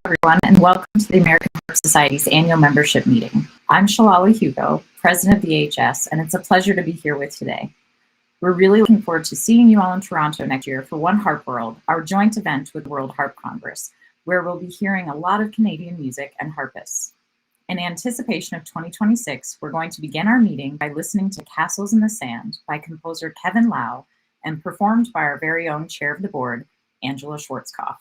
Everyone, and welcome to the American Heart Society's annual membership meeting. I'm Shalala Hugo, president of the AHS, and it's a pleasure to be here with today. We're really looking forward to seeing you all in Toronto next year for One Harp World, our joint event with World Harp Congress, where we'll be hearing a lot of Canadian music and harpists. In anticipation of 2026, we're going to begin our meeting by listening to Castles in the Sand by composer Kevin Lau and performed by our very own chair of the board, Angela Schwarzkopf.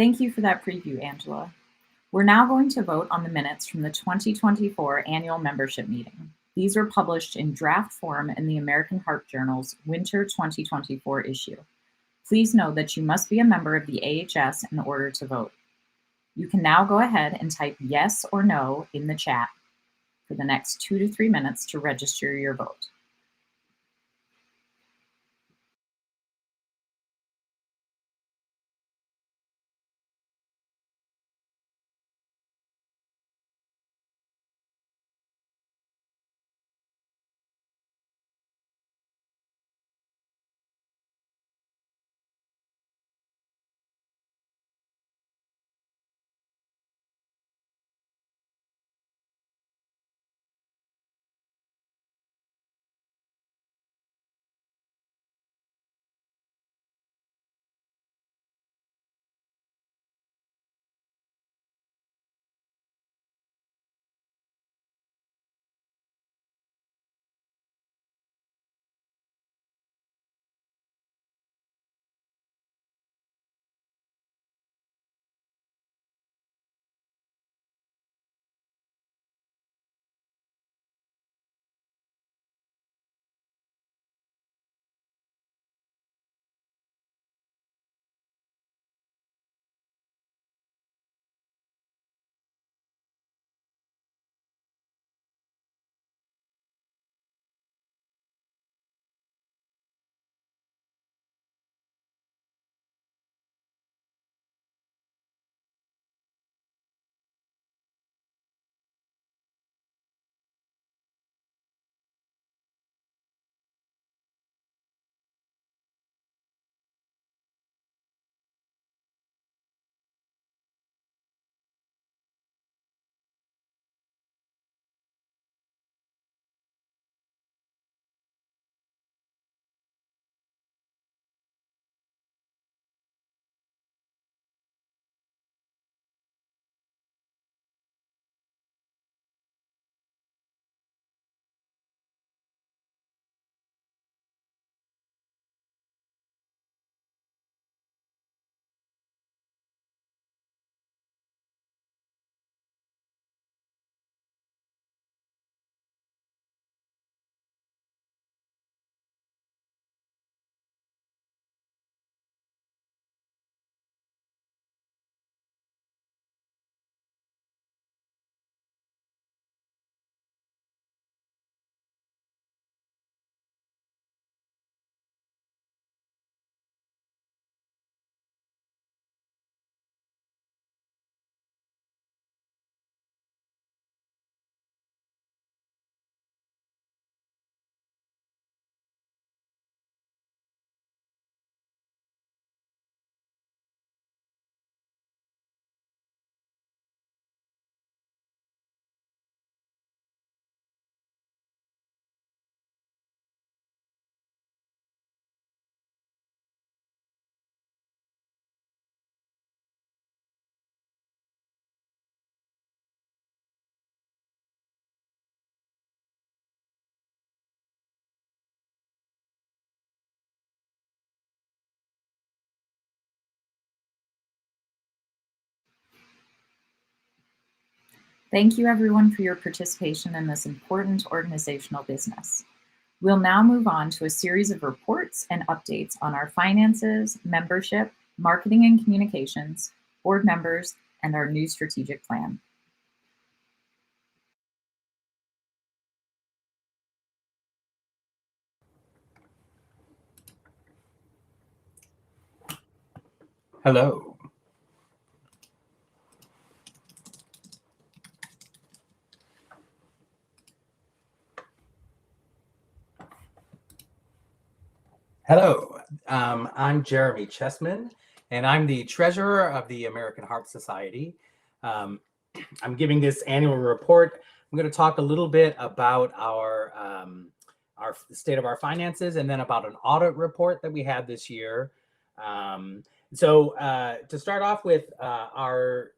Thank you for that preview, Angela. We're now going to vote on the minutes from the 2024 annual membership meeting. These were published in draft form in the American Heart Journal's Winter 2024 issue. Please know that you must be a member of the AHS in order to vote. You can now go ahead and type yes or no in the chat for the next 2 to 3 minutes to register your vote. Thank you everyone for your participation in this important organizational business. We'll now move on to a series of reports and updates on our finances, membership, marketing and communications, board members, and our new strategic plan. Hello. Hello, I'm Jeremy Chessman, and I'm the treasurer of the American Heart Society. I'm giving this annual report. I'm going to talk a little bit about our state of our finances, and then about an audit report that we had this year. To start off with, our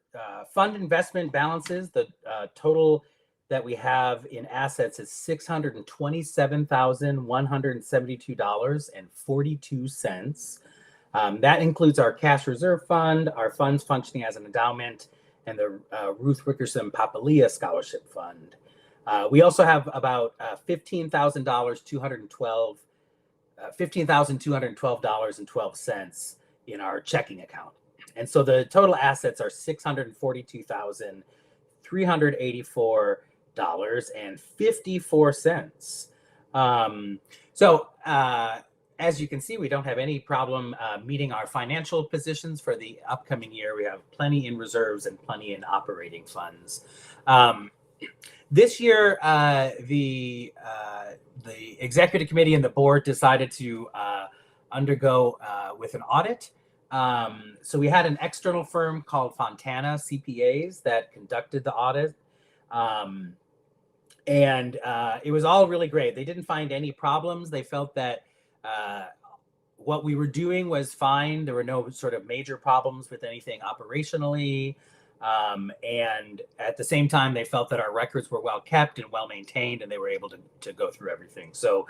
fund investment balances, the total that we have in assets is $627,172.42. That includes our cash reserve fund, our funds functioning as an endowment, and the Ruth Wickerson Papalia Scholarship Fund. We also have about $15,212.12 in our checking account. And so the total assets are $642,384.54. As you can see, we don't have any problem meeting our financial positions for the upcoming year. We have plenty in reserves and plenty in operating funds. This year, the executive committee and the board decided to undergo with an audit. So we had an external firm called Fontana CPAs that conducted the audit. And it was all really great. They didn't find any problems. They felt that what we were doing was fine. There were no sort of major problems with anything operationally. And at the same time, they felt that our records were well kept and well maintained, and they were able to go through everything. So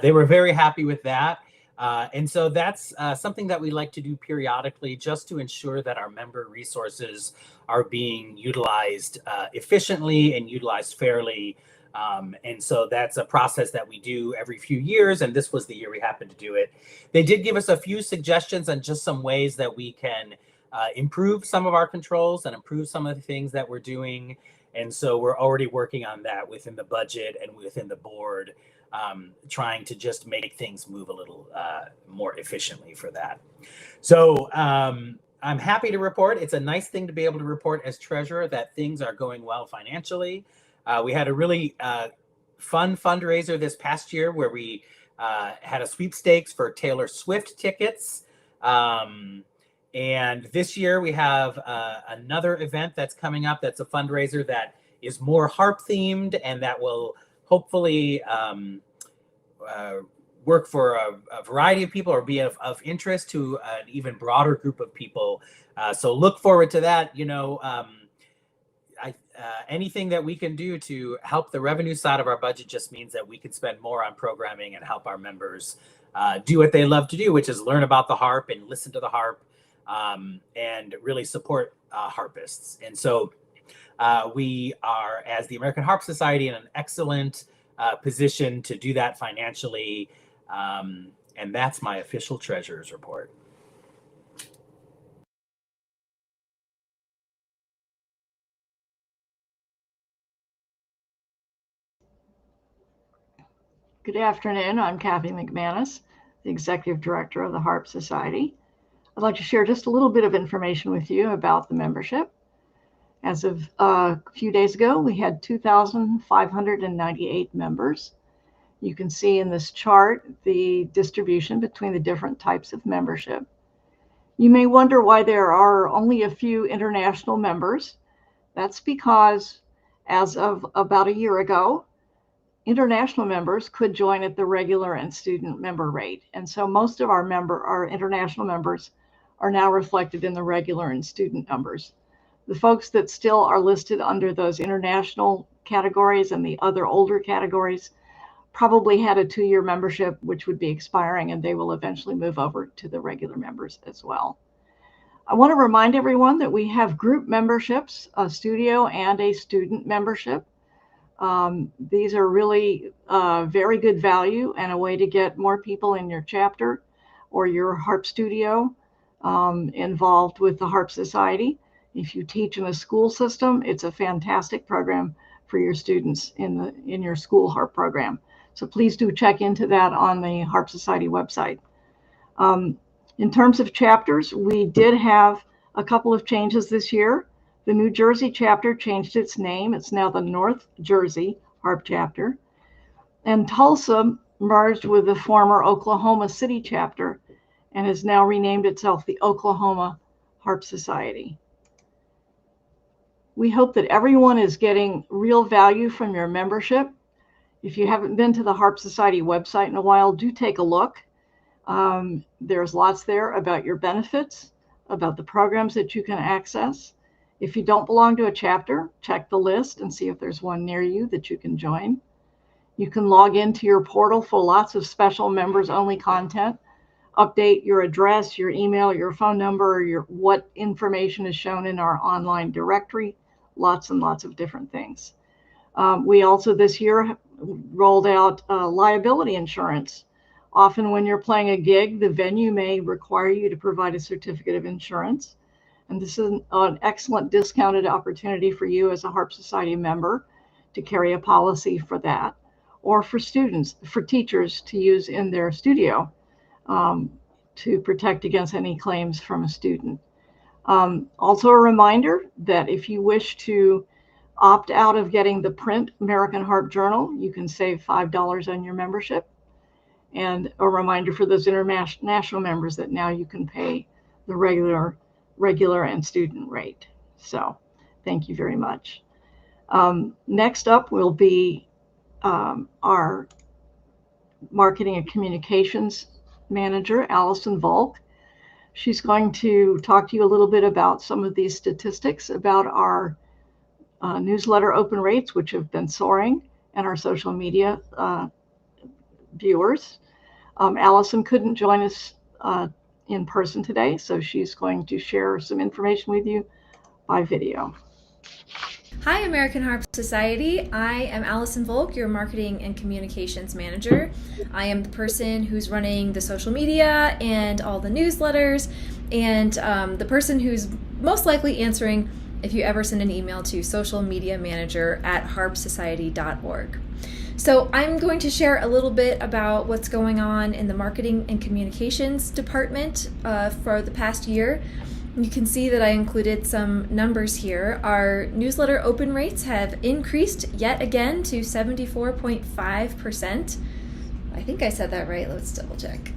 they were very happy with that. And so that's something that we like to do periodically, just to ensure that our member resources are being utilized efficiently and utilized fairly. And so that's a process that we do every few years, and this was the year we happened to do it. They did give us a few suggestions on just some ways that we can improve some of our controls and improve some of the things that we're doing. And so we're already working on that within the budget and within the board, trying to just make things move a little more efficiently for that. So I'm happy to report. It's a nice thing to be able to report as treasurer that things are going well financially. We had a really fun fundraiser this past year where we had a sweepstakes for Taylor Swift tickets. And this year we have another event that's coming up that's a fundraiser that is more harp themed, and that will hopefully work for a variety of people, or be of interest to an even broader group of people. So look forward to that. You know, anything that we can do to help the revenue side of our budget just means that we can spend more on programming and help our members do what they love to do, which is learn about the harp and listen to the harp, and really support harpists. And so we are, as the American Harp Society, in an excellent position to do that financially. And that's my official treasurer's report. Good afternoon. I'm Kathy McManus, the Executive Director of the Harp Society. I'd like to share just a little bit of information with you about the membership. As of a few days ago, we had 2,598 members. You can see in this chart the distribution between the different types of membership. You may wonder why there are only a few international members. That's because as of about a year ago, international members could join at the regular and student member rate. And so most of our international members are now reflected in the regular and student numbers. The folks that still are listed under those international categories and the other older categories probably had a 2-year membership, which would be expiring, and they will eventually move over to the regular members as well. I want to remind everyone that we have group memberships, a studio and a student membership. These are really very good value and a way to get more people in your chapter or your harp studio involved with the Harp Society. If you teach in a school system, it's a fantastic program for your students in your school harp program. So please do check into that on the Harp Society website. In terms of chapters, we did have a couple of changes this year. The New Jersey chapter changed its name. It's now the North Jersey Harp chapter. And Tulsa merged with the former Oklahoma City chapter and has now renamed itself the Oklahoma Harp Society. We hope that everyone is getting real value from your membership. If you haven't been to the Harp Society website in a while, do take a look. There's lots there about your benefits, about the programs that you can access. If you don't belong to a chapter, check the list and see if there's one near you that you can join. You can log into your portal for lots of special members-only content. Update your address, your email, your phone number, what information is shown in our online directory. Lots and lots of different things. We also this year rolled out liability insurance. Often when you're playing a gig, the venue may require you to provide a certificate of insurance. And this is an excellent discounted opportunity for you as a Harp Society member to carry a policy for that, or for teachers to use in their studio to protect against any claims from a student. Also a reminder that if you wish to opt out of getting the print American Harp Journal, you can save $5 on your membership. And a reminder for those international members that now you can pay the regular and student rate. So thank you very much. Next up will be our marketing and communications manager, Allison Volk. She's going to talk to you a little bit about some of these statistics about our newsletter open rates, which have been soaring, and our social media viewers. Allison couldn't join us in person today, so she's going to share some information with you by video. Hi, American Harp Society. I am Allison Volk, your Marketing and Communications Manager. I am the person who's running the social media and all the newsletters, and the person who's most likely answering if you ever send an email to socialmediamanager@harpsociety.org. So I'm going to share a little bit about what's going on in the Marketing and Communications department for the past year. You can see that I included some numbers here. Our newsletter open rates have increased yet again to 74.5%. I think I said that right. Let's double check.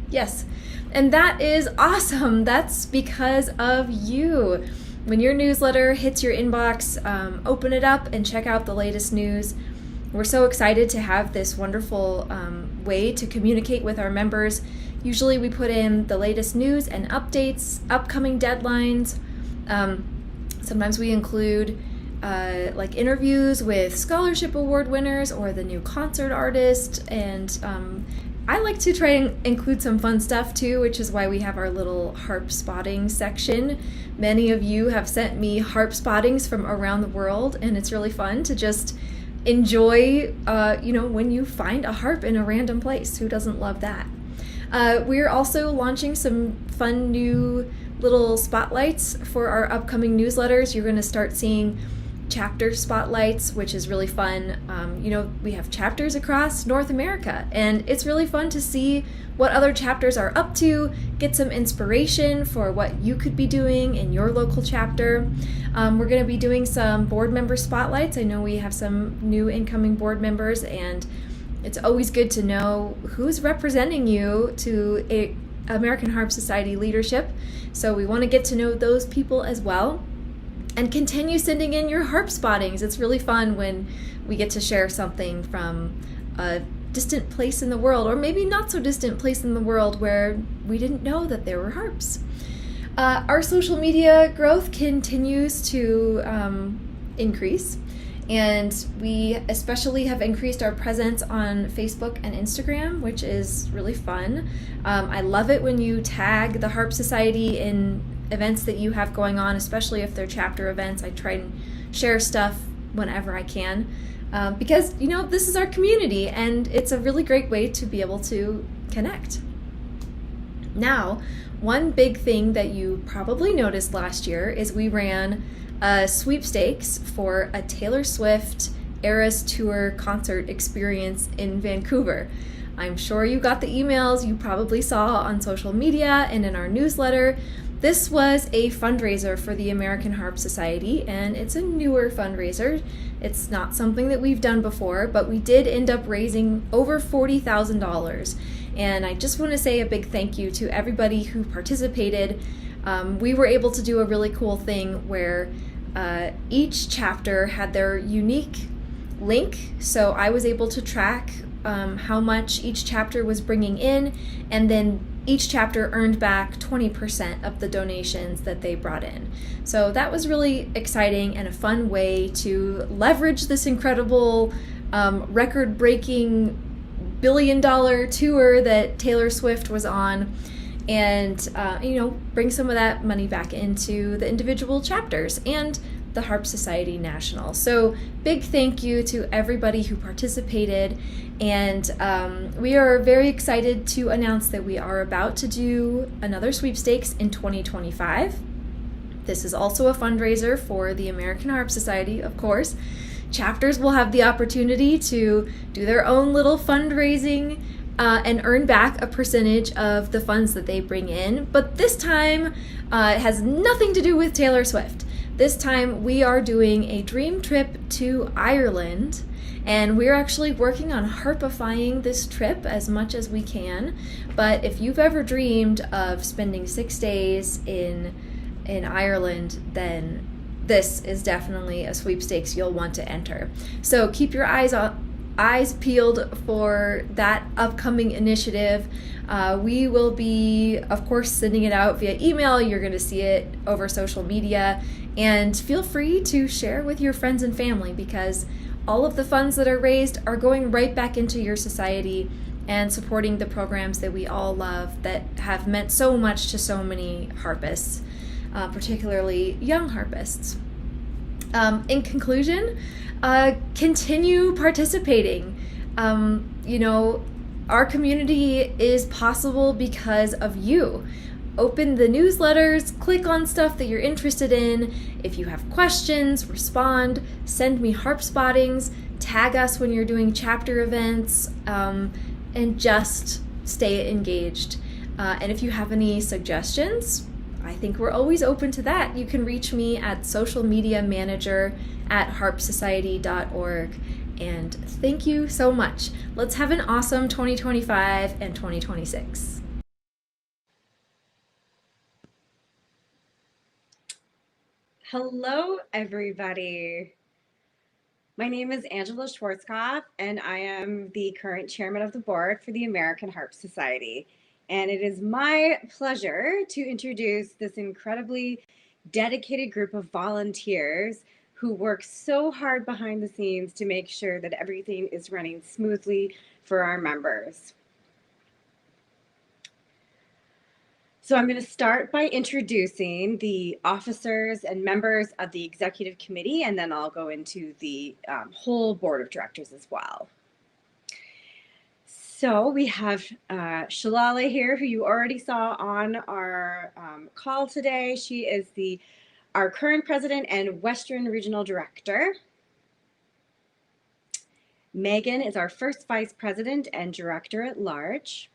Yes, and that is awesome. That's because of you. When your newsletter hits your inbox, open it up and check out the latest news. We're so excited to have this wonderful way to communicate with our members. Usually we put in the latest news and updates, upcoming deadlines. Sometimes we include like interviews with scholarship award winners or the new concert artist. And I like to try and include some fun stuff too, which is why we have our little harp spotting section. Many of you have sent me harp spottings from around the world, and it's really fun to just enjoy, when you find a harp in a random place. Who doesn't love that? We're also launching some fun new little spotlights for our upcoming newsletters. You're going to start seeing chapter spotlights, which is really fun. We have chapters across North America, and it's really fun to see what other chapters are up to, get some inspiration for what you could be doing in your local chapter. We're going to be doing some board member spotlights. I know we have some new incoming board members, and it's always good to know who's representing you to American Harp Society leadership. So we want to get to know those people as well. And continue sending in your harp spottings. It's really fun when we get to share something from a distant place in the world, or maybe not so distant place in the world where we didn't know that there were harps. Our social media growth continues to increase, and we especially have increased our presence on Facebook and Instagram, which is really fun. I love it when you tag the Harp Society in events that you have going on, especially if they're chapter events. I try and share stuff whenever I can, because, you know, this is our community and it's a really great way to be able to connect. Now, one big thing that you probably noticed last year is we ran a sweepstakes for a Taylor Swift Eras Tour concert experience in Vancouver. I'm sure you got the emails you probably saw on social media and in our newsletter. This was a fundraiser for the American Harp Society, and it's a newer fundraiser. It's not something that we've done before, but we did end up raising over $40,000. And I just want to say a big thank you to everybody who participated. We were able to do a really cool thing where each chapter had their unique link. So I was able to track how much each chapter was bringing in, and then each chapter earned back 20% of the donations that they brought in. So that was really exciting and a fun way to leverage this incredible record-breaking billion-dollar tour that Taylor Swift was on, and bring some of that money back into the individual chapters and the Harp Society National. So big thank you to everybody who participated, and we are very excited to announce that we are about to do another sweepstakes in 2025. This is also a fundraiser for the American Harp Society, of course. Chapters will have the opportunity to do their own little fundraising and earn back a percentage of the funds that they bring in. But this time, it has nothing to do with Taylor Swift. This time, we are doing a dream trip to Ireland, and we're actually working on harpifying this trip as much as we can. But if you've ever dreamed of spending 6 days in Ireland, then this is definitely a sweepstakes you'll want to enter. So keep your eyes peeled for that upcoming initiative. We will be, of course, sending it out via email. You're going to see it over social media. And feel free to share with your friends and family, because all of the funds that are raised are going right back into your society and supporting the programs that we all love that have meant so much to so many harpists, particularly young harpists. In conclusion, continue participating. Our community is possible because of you. Open the newsletters, click on stuff that you're interested in. If you have questions, respond, send me harp spottings, tag us when you're doing chapter events, and just stay engaged. And if you have any suggestions, I think we're always open to that. You can reach me at socialmediamanager@harpsociety.org. And thank you so much. Let's have an awesome 2025 and 2026. Hello, everybody. My name is Angela Schwarzkopf, and I am the current chairman of the board for the American Harp Society. And it is my pleasure to introduce this incredibly dedicated group of volunteers who work so hard behind the scenes to make sure that everything is running smoothly for our members. So I'm going to start by introducing the officers and members of the executive committee, and then I'll go into the whole board of directors as well. So we have Shalala here, who you already saw on our call today. She is our current president and Western Regional Director. Megan is our first vice president and director at large.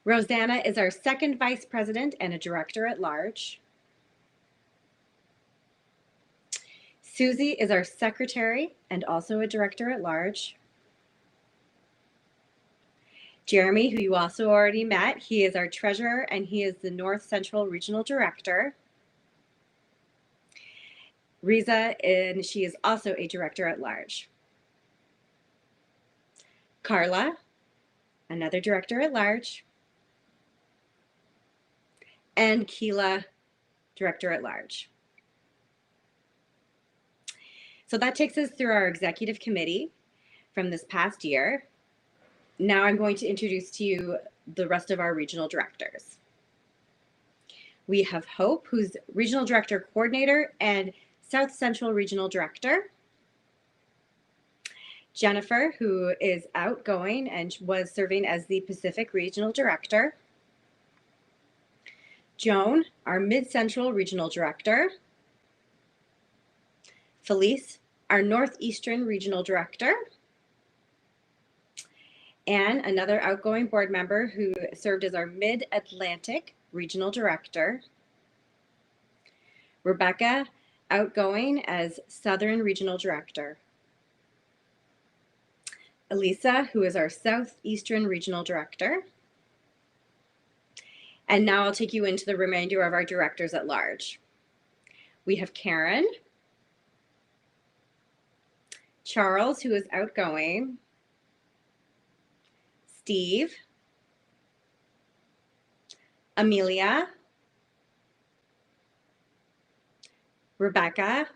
Rosanna is our second vice president and a director at large. Susie is our secretary and also a director at large. Jeremy, who you also already met, he is our treasurer and he is the North Central Regional Director. Riza, and she is also a director at large. Carla, another director at large. And Keela, director at large. So that takes us through our executive committee from this past year. Now I'm going to introduce to you the rest of our regional directors. We have Hope, who's Regional Director Coordinator and South Central Regional Director. Jennifer, who is outgoing and was serving as the Pacific Regional Director. Joan, our Mid-Central Regional Director. Felice, our Northeastern Regional Director. Anne, another outgoing board member who served as our Mid-Atlantic Regional Director. Rebecca, outgoing as Southern Regional Director. Elisa, who is our Southeastern Regional Director. And now I'll take you into the remainder of our directors at large. We have Karen, Charles, who is outgoing, Steve, Amelia, Rebecca,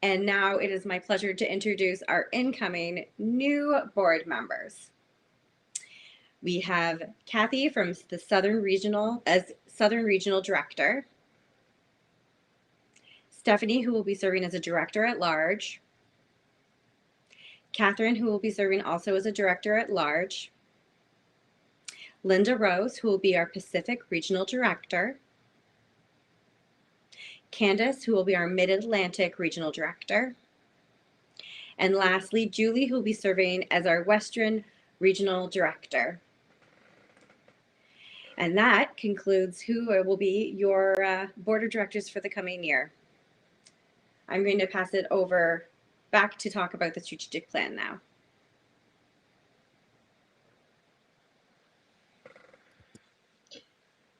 and now it is my pleasure to introduce our incoming new board members. We have Kathy from the Southern Regional as Southern Regional Director, Stephanie, who will be serving as a Director at Large, Catherine, who will be serving also as a Director at Large, Linda Rose, who will be our Pacific Regional Director, Candace, who will be our Mid-Atlantic Regional Director, and lastly, Julie, who will be serving as our Western Regional Director. And that concludes who will be your board of directors for the coming year. I'm going to pass it over back to talk about the strategic plan now.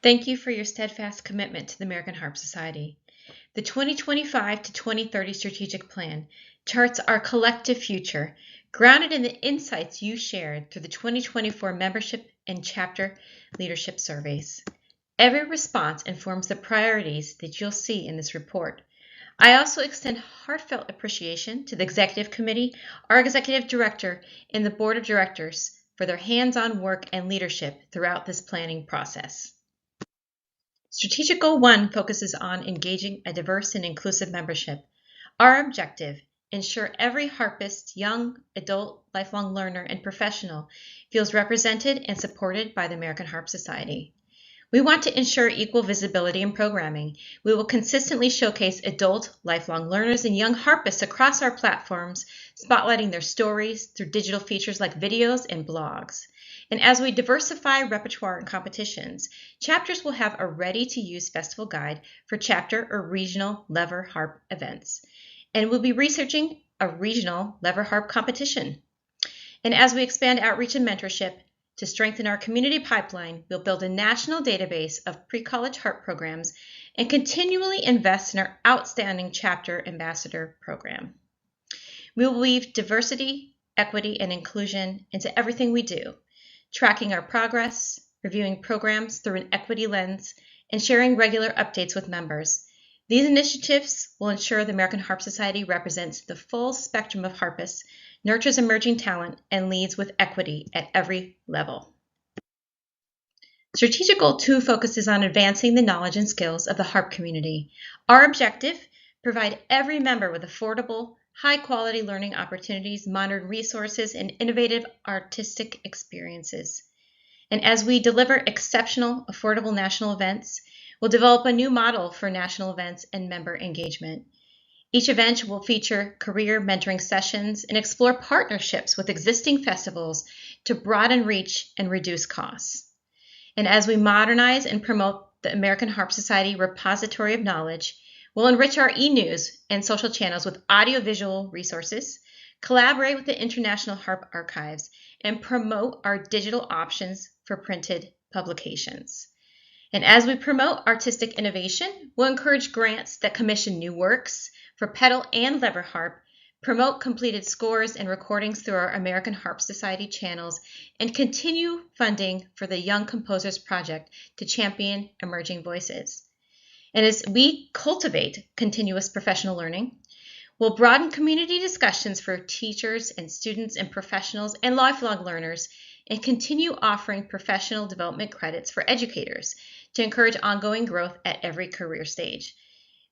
Thank you for your steadfast commitment to the American Harp Society. The 2025 to 2030 strategic plan charts our collective future, grounded in the insights you shared through the 2024 membership and chapter leadership surveys. Every response informs the priorities that you'll see in this report. I also extend heartfelt appreciation to the Executive Committee, our Executive Director, and the Board of Directors for their hands-on work and leadership throughout this planning process. Strategic Goal 1 focuses on engaging a diverse and inclusive membership. Our objective: ensure every harpist, young, adult, lifelong learner, and professional feels represented and supported by the American Harp Society. We want to ensure equal visibility in programming. We will consistently showcase adult, lifelong learners and young harpists across our platforms, spotlighting their stories through digital features like videos and blogs. And as we diversify repertoire and competitions, chapters will have a ready-to-use festival guide for chapter or regional lever harp events. And we'll be researching a regional lever harp competition. And as we expand outreach and mentorship to strengthen our community pipeline, we'll build a national database of pre-college harp programs and continually invest in our outstanding chapter ambassador program. We will weave diversity, equity, and inclusion into everything we do, tracking our progress, reviewing programs through an equity lens, and sharing regular updates with members. These initiatives will ensure the American Harp Society represents the full spectrum of harpists, nurtures emerging talent, and leads with equity at every level. Strategic Goal 2 focuses on advancing the knowledge and skills of the harp community. Our objective: provide every member with affordable, high-quality learning opportunities, modern resources, and innovative artistic experiences. And as we deliver exceptional, affordable national events, we'll develop a new model for national events and member engagement. Each event will feature career mentoring sessions and explore partnerships with existing festivals to broaden reach and reduce costs. And as we modernize and promote the American Harp Society repository of knowledge, we'll enrich our e-news and social channels with audiovisual resources, collaborate with the International Harp Archives, and promote our digital options for printed publications. And as we promote artistic innovation, we'll encourage grants that commission new works for pedal and lever harp, promote completed scores and recordings through our American Harp Society channels, and continue funding for the Young Composers Project to champion emerging voices. And as we cultivate continuous professional learning, We'll broaden community discussions for teachers and students and professionals and lifelong learners, and continue offering professional development credits for educators to encourage ongoing growth at every career stage.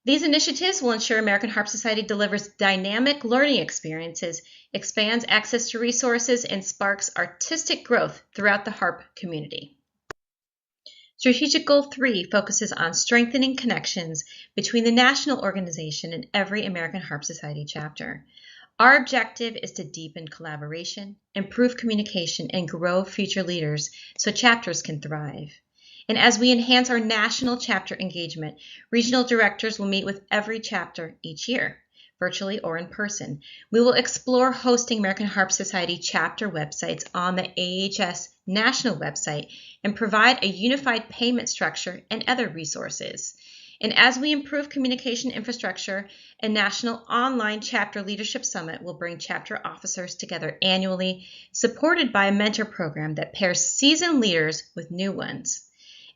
These initiatives will ensure American Harp Society delivers dynamic learning experiences, expands access to resources, and sparks artistic growth throughout the harp community. Strategic Goal 3 focuses on strengthening connections between the national organization and every American Harp Society chapter. Our objective is to deepen collaboration, improve communication, and grow future leaders so chapters can thrive. And as we enhance our national chapter engagement, regional directors will meet with every chapter each year, virtually or in person. We will explore hosting American Harp Society chapter websites on the AHS national website and provide a unified payment structure and other resources. And as we improve communication infrastructure, a national online chapter leadership summit will bring chapter officers together annually, supported by a mentor program that pairs seasoned leaders with new ones.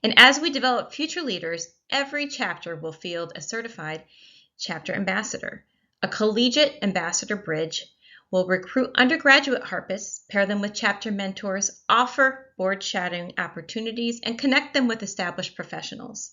And as we develop future leaders, every chapter will field a certified chapter ambassador. A collegiate ambassador bridge will recruit undergraduate harpists, pair them with chapter mentors, offer board shadowing opportunities, and connect them with established professionals.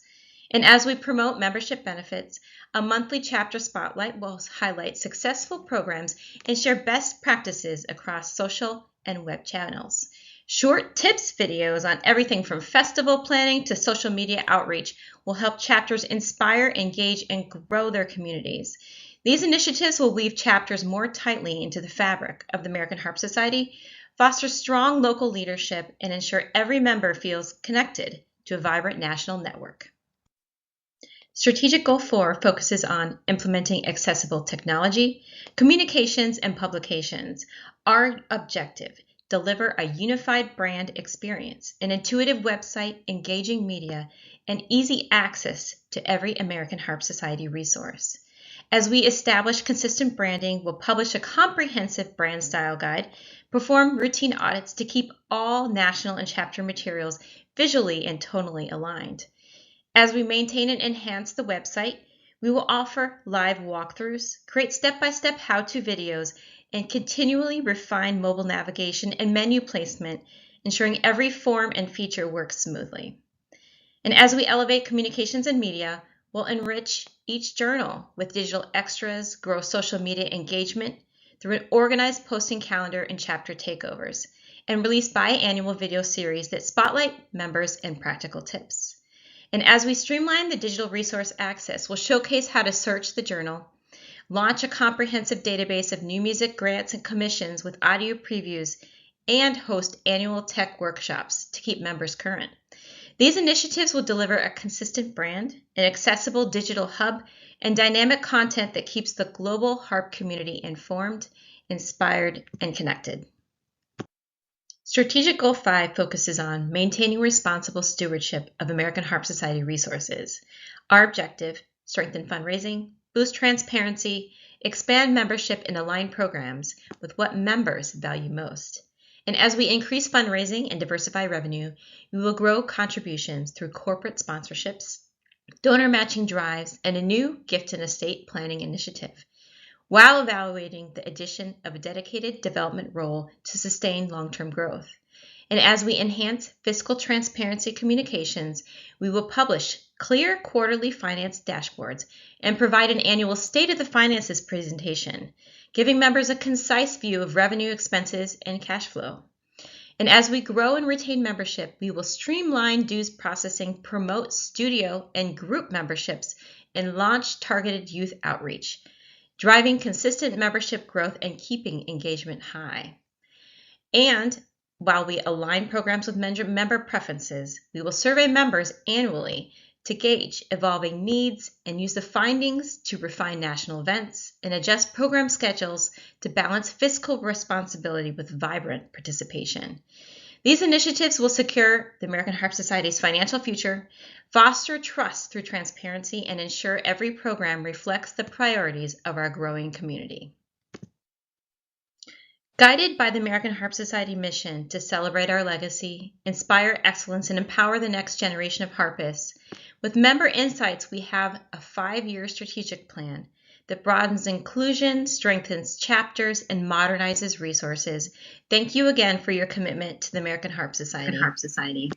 And as we promote membership benefits, a monthly chapter spotlight will highlight successful programs and share best practices across social and web channels. Short tips videos on everything from festival planning to social media outreach will help chapters inspire, engage, and grow their communities. These initiatives will weave chapters more tightly into the fabric of the American Harp Society, foster strong local leadership, and ensure every member feels connected to a vibrant national network. Strategic Goal 4 focuses on implementing accessible technology, communications, and publications. Our objective: deliver a unified brand experience, an intuitive website, engaging media, and easy access to every American Harp Society resource. As we establish consistent branding, we'll publish a comprehensive brand style guide, perform routine audits to keep all national and chapter materials visually and tonally aligned. As we maintain and enhance the website, we will offer live walkthroughs, create step-by-step how-to videos, and continually refine mobile navigation and menu placement, ensuring every form and feature works smoothly. And as we elevate communications and media, we'll enrich each journal with digital extras, grow social media engagement through an organized posting calendar and chapter takeovers, and release biannual video series that spotlight members and practical tips. And as we streamline the digital resource access, we'll showcase how to search the journal, launch a comprehensive database of new music grants and commissions with audio previews, and host annual tech workshops to keep members current. These initiatives will deliver a consistent brand, an accessible digital hub, and dynamic content that keeps the global harp community informed, inspired, and connected. Strategic Goal 5 focuses on maintaining responsible stewardship of American Harp Society resources. Our objective: strengthen fundraising, boost transparency, expand membership, and align programs with what members value most. And as we increase fundraising and diversify revenue, we will grow contributions through corporate sponsorships, donor matching drives, and a new gift and estate planning initiative, while evaluating the addition of a dedicated development role to sustain long-term growth. And as we enhance fiscal transparency communications, we will publish clear quarterly finance dashboards and provide an annual State of the Finances presentation, giving members a concise view of revenue, expenses, and cash flow. And as we grow and retain membership, we will streamline dues processing, promote studio and group memberships, and launch targeted youth outreach, driving consistent membership growth and keeping engagement high. And while we align programs with member preferences, we will survey members annually to gauge evolving needs and use the findings to refine national events and adjust program schedules to balance fiscal responsibility with vibrant participation. These initiatives will secure the American Harp Society's financial future, foster trust through transparency, and ensure every program reflects the priorities of our growing community. Guided by the American Harp Society mission to celebrate our legacy, inspire excellence, and empower the next generation of harpists, with member insights, we have a 5-year strategic plan that broadens inclusion, strengthens chapters, and modernizes resources. Thank you again for your commitment to the American Harp Society.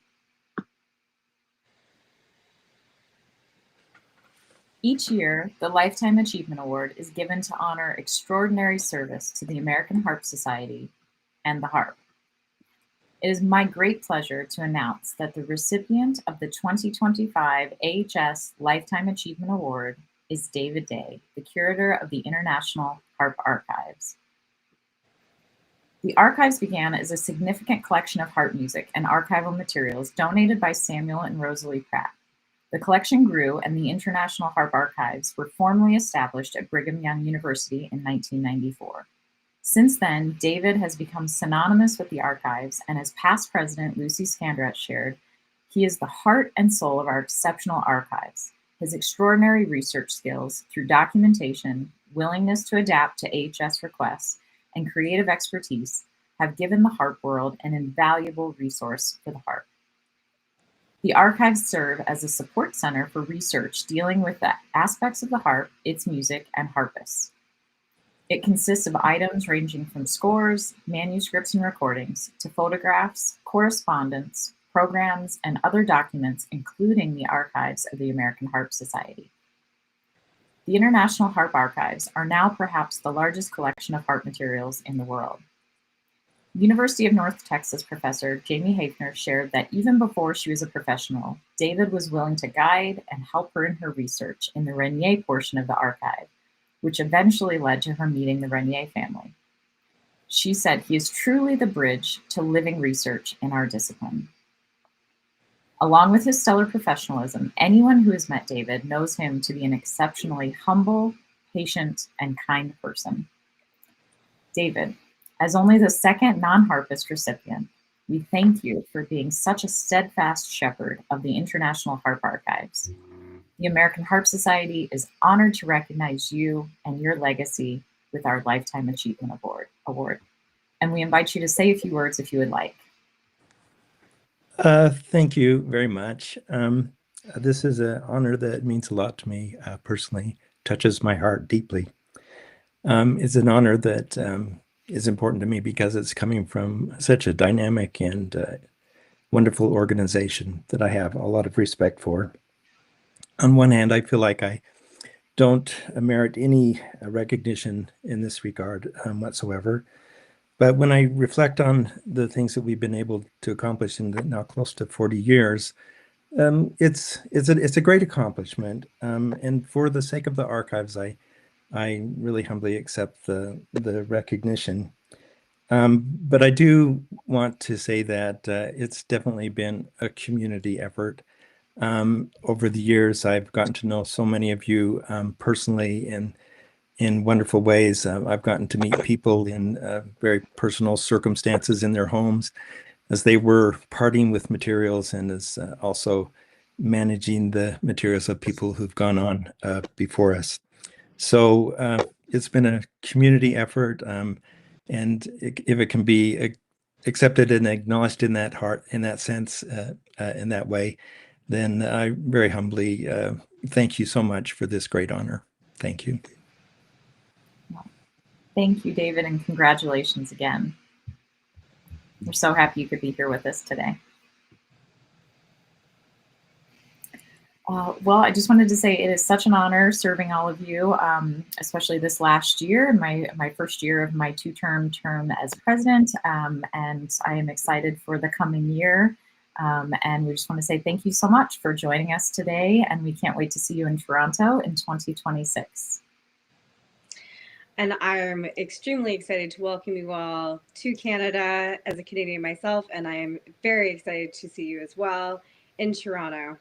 Each year, the Lifetime Achievement Award is given to honor extraordinary service to the American Harp Society and the harp. It is my great pleasure to announce that the recipient of the 2025 AHS Lifetime Achievement Award is David Day, the curator of the International Harp Archives. The archives began as a significant collection of harp music and archival materials donated by Samuel and Rosalie Pratt. The collection grew, and the International Harp Archives were formally established at Brigham Young University in 1994. Since then, David has become synonymous with the archives, and as past president Lucy Skandrat shared, he is the heart and soul of our exceptional archives. His extraordinary research skills through documentation, willingness to adapt to AHS requests, and creative expertise have given the harp world an invaluable resource for the harp. The archives serve as a support center for research dealing with the aspects of the harp, its music, and harpists. It consists of items ranging from scores, manuscripts and recordings, to photographs, correspondence, programs, and other documents, including the archives of the American Harp Society. The International Harp Archives are now perhaps the largest collection of harp materials in the world. University of North Texas professor Jamie Hafner shared that even before she was a professional, David was willing to guide and help her in her research in the Renier portion of the archive, which eventually led to her meeting the Renier family. She said he is truly the bridge to living research in our discipline. Along with his stellar professionalism, anyone who has met David knows him to be an exceptionally humble, patient, and kind person. David, as only the second non-harpist recipient, we thank you for being such a steadfast shepherd of the International Harp Archives. The American Harp Society is honored to recognize you and your legacy with our Lifetime Achievement Award. And we invite you to say a few words if you would like. Thank you very much. This is an honor that means a lot to me personally, touches my heart deeply. It's an honor that is important to me because it's coming from such a dynamic and wonderful organization that I have a lot of respect for. On one hand, I feel like I don't merit any recognition in this regard whatsoever. But when I reflect on the things that we've been able to accomplish in the now close to 40 years, it's a great accomplishment. And for the sake of the archives, I really humbly accept the recognition. But I do want to say that it's definitely been a community effort. Over the years, I've gotten to know so many of you personally in wonderful ways. I've gotten to meet people in very personal circumstances in their homes as they were parting with materials and as also managing the materials of people who've gone on before us. So it's been a community effort, and if it can be accepted and acknowledged in that sense, in that way, then I very humbly thank you so much for this great honor. Thank you. Thank you, David, and congratulations again. We're so happy you could be here with us today. Well, I just wanted to say it is such an honor serving all of you, especially this last year, my first year of my two-term term as president, and I am excited for the coming year. And we just want to say thank you so much for joining us today, and we can't wait to see you in Toronto in 2026. And I'm extremely excited to welcome you all to Canada as a Canadian myself, and I am very excited to see you as well in Toronto.